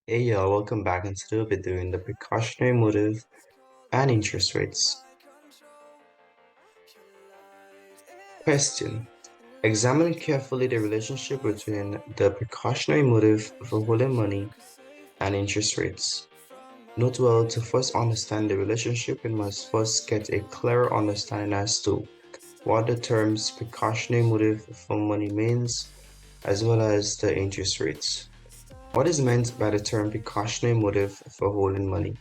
Hey y'all, welcome back, and today we'll be doing the precautionary motive and interest rates. Question. Examine carefully the relationship between the precautionary motive for holding money and interest rates. Note well, to first understand the relationship, we must first get a clearer understanding as to what the terms precautionary motive for money means, as well as the interest rates. What is meant by the term precautionary motive for holding money?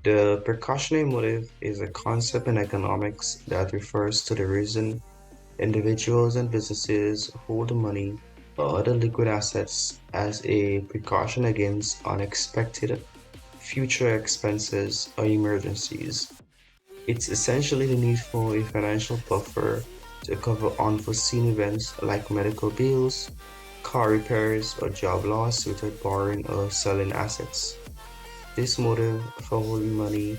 The precautionary motive is a concept in economics that refers to the reason individuals and businesses hold money or other liquid assets as a precaution against unexpected future expenses or emergencies. It's essentially the need for a financial buffer to cover unforeseen events like medical bills, car repairs, or job loss without borrowing or selling assets. This motive for holding money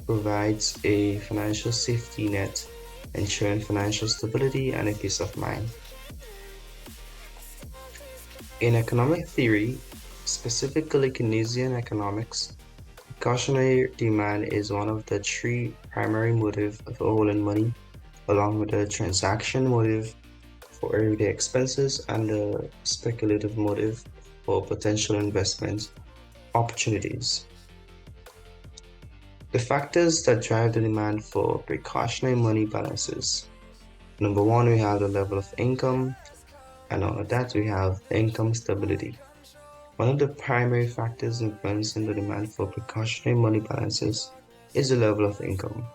provides a financial safety net, ensuring financial stability and a peace of mind. In economic theory, specifically Keynesian economics, precautionary demand is one of the three primary motives for holding money, along with the transaction motive for everyday expenses and the speculative motive for potential investment opportunities. The factors that drive the demand for precautionary money balances. Number one, we have the level of income, and under that, we have income stability. One of the primary factors influencing the demand for precautionary money balances is the level of income.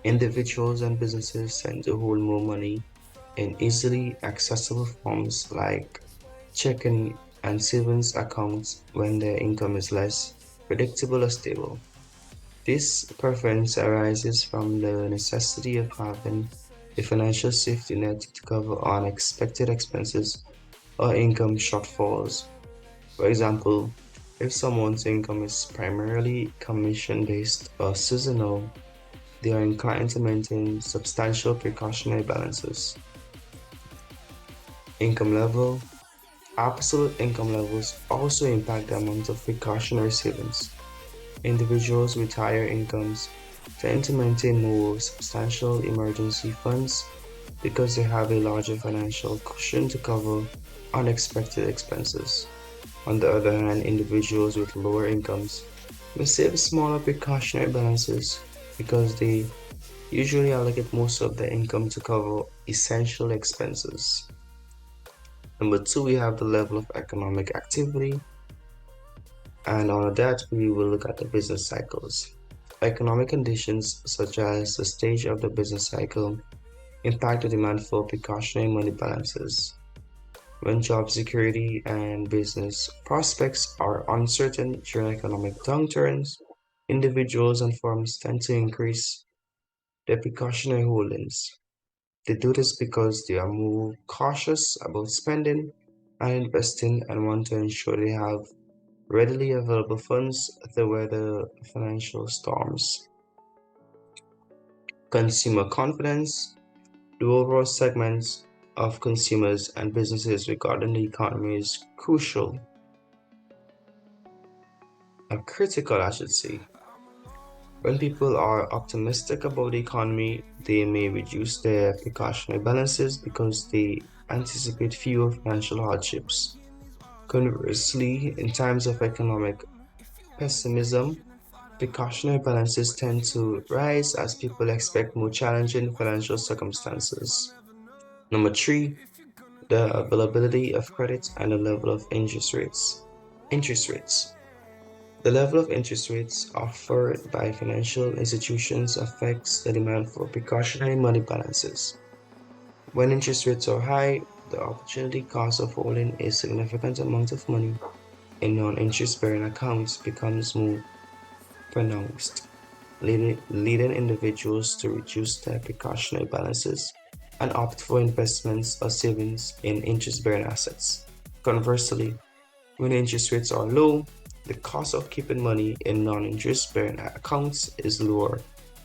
Individuals and businesses tend to hold more money in easily accessible forms like checking and savings accounts when their income is less predictable or stable. This preference arises from the necessity of having a financial safety net to cover unexpected expenses or income shortfalls. For example, if someone's income is primarily commission-based or seasonal, they are inclined to maintain substantial precautionary balances. Income level. Absolute income levels also impact the amount of precautionary savings. Individuals with higher incomes tend to maintain more substantial emergency funds because they have a larger financial cushion to cover unexpected expenses. On the other hand, individuals with lower incomes may save smaller precautionary balances because they usually allocate most of their income to cover essential expenses. Number two, we have the level of economic activity, and on that, we will look at the business cycles. Economic conditions, such as the stage of the business cycle, impact the demand for precautionary money balances. When job security and business prospects are uncertain during economic downturns, individuals and firms tend to increase their precautionary holdings. They do this because they are more cautious about spending and investing and want to ensure they have readily available funds to weather financial storms. Consumer confidence. The overall segments of consumers and businesses regarding the economy is crucial, critical, I should say. When people are optimistic about the economy, they may reduce their precautionary balances because they anticipate fewer financial hardships. Conversely, in times of economic pessimism, precautionary balances tend to rise as people expect more challenging financial circumstances. Number three, the availability of credit and the level of interest rates. Interest rates. The level of interest rates offered by financial institutions affects the demand for precautionary money balances. When interest rates are high, the opportunity cost of holding a significant amount of money in non-interest-bearing accounts becomes more pronounced, leading individuals to reduce their precautionary balances and opt for investments or savings in interest-bearing assets. Conversely, when interest rates are low, the cost of keeping money in non-interest-bearing accounts is lower,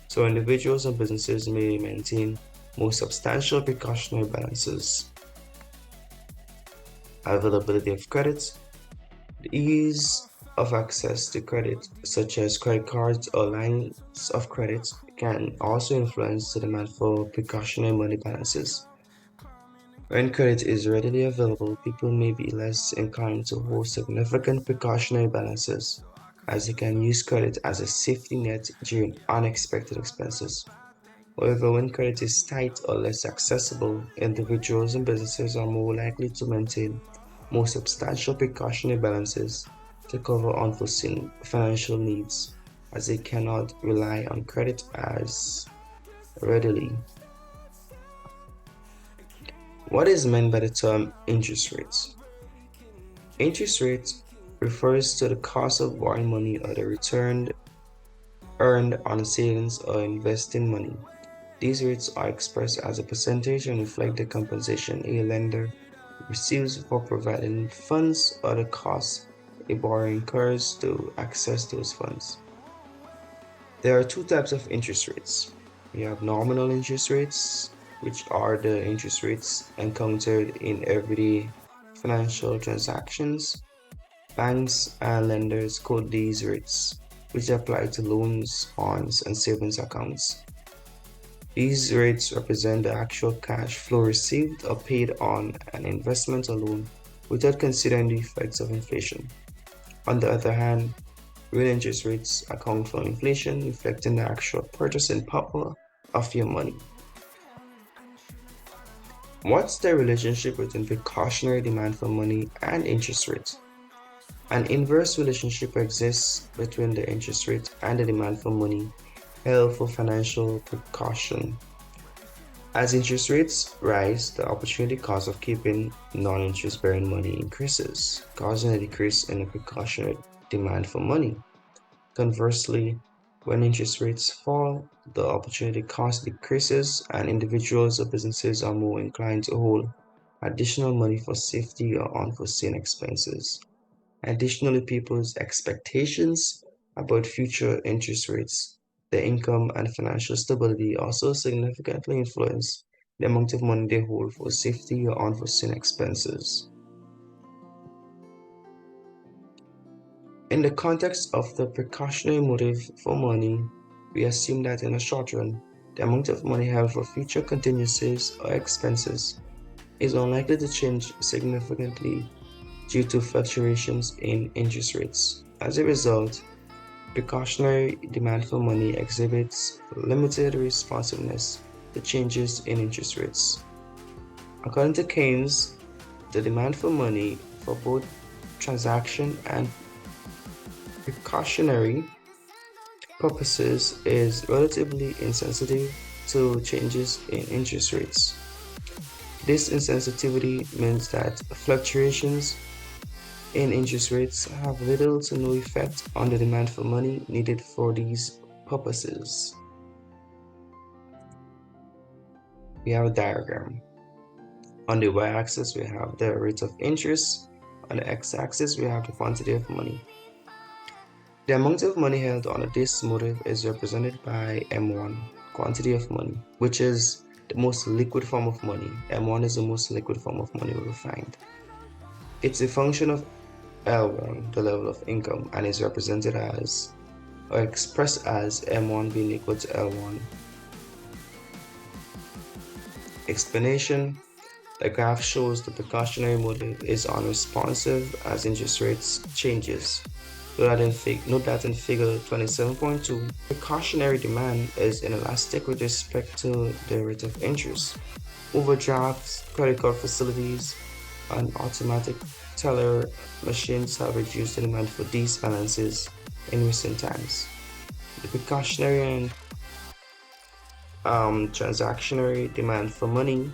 so individuals and businesses may maintain more substantial precautionary balances. Availability of credit. The ease of access to credit, such as credit cards or lines of credit, can also influence the demand for precautionary money balances. When credit is readily available, people may be less inclined to hold significant precautionary balances, as they can use credit as a safety net during unexpected expenses. However, when credit is tight or less accessible, individuals and businesses are more likely to maintain more substantial precautionary balances to cover unforeseen financial needs, as they cannot rely on credit as readily. What is meant by the term interest rates? Interest rate refers to the cost of borrowing money or the return earned on savings or investing money. These rates are expressed as a percentage and reflect the compensation a lender receives for providing funds or the cost a borrower incurs to access those funds. There are two types of interest rates. We have nominal interest rates, which are the interest rates encountered in everyday financial transactions. Banks and lenders quote these rates, which apply to loans, bonds, and savings accounts. These rates represent the actual cash flow received or paid on an investment or loan without considering the effects of inflation. On the other hand, real interest rates account for inflation, reflecting the actual purchasing power of your money. What's the relationship between precautionary demand for money and interest rates? An inverse relationship exists between the interest rate and the demand for money held for financial precaution. As interest rates rise, the opportunity cost of keeping non-interest bearing money increases, causing a decrease in the precautionary demand for money. Conversely, when interest rates fall, the opportunity cost decreases and individuals or businesses are more inclined to hold additional money for safety or unforeseen expenses. Additionally, people's expectations about future interest rates, their income, and financial stability also significantly influence the amount of money they hold for safety or unforeseen expenses. In the context of the precautionary motive for money, we assume that in the short run, the amount of money held for future contingencies or expenses is unlikely to change significantly due to fluctuations in interest rates. As a result, precautionary demand for money exhibits limited responsiveness to changes in interest rates. According to Keynes, the demand for money for both transaction and precautionary purposes is relatively insensitive to changes in interest rates. This insensitivity means that fluctuations in interest rates have little to no effect on the demand for money needed for these purposes. We have a diagram. On the y-axis, we have the rate of interest. On the x-axis, we have the quantity of money. The amount of money held on this motive is represented by M1, quantity of money, which is the most liquid form of money. M1 is the most liquid form of money we will find. It's a function of L1, the level of income, and is represented as or expressed as M1 being equal to L1. Explanation: the graph shows the precautionary motive is unresponsive as interest rates changes. Note that in figure 27.2, precautionary demand is inelastic with respect to the rate of interest. Overdrafts, credit card facilities, and automatic teller machines have reduced the demand for these balances in recent times. The precautionary and transactionary demand for money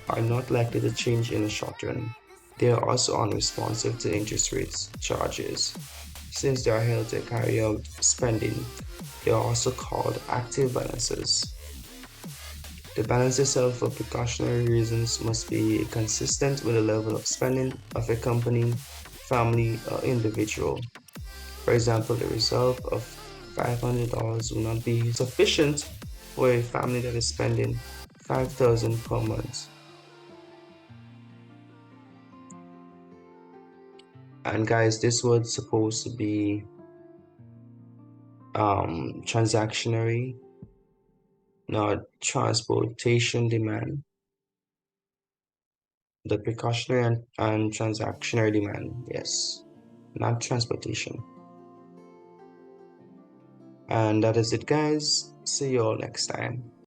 are not likely to change in the short run. They are also unresponsive to interest rates charges. Since they are held to carry out spending, they are also called active balances. The balances held for precautionary reasons must be consistent with the level of spending of a company, family, or individual. For example, the reserve of $500 will not be sufficient for a family that is spending $5,000 per month. And guys, this was supposed to be transactionary, not transportation demand. The precautionary and transactionary demand, yes, not transportation. And that is it, guys. See you all next time.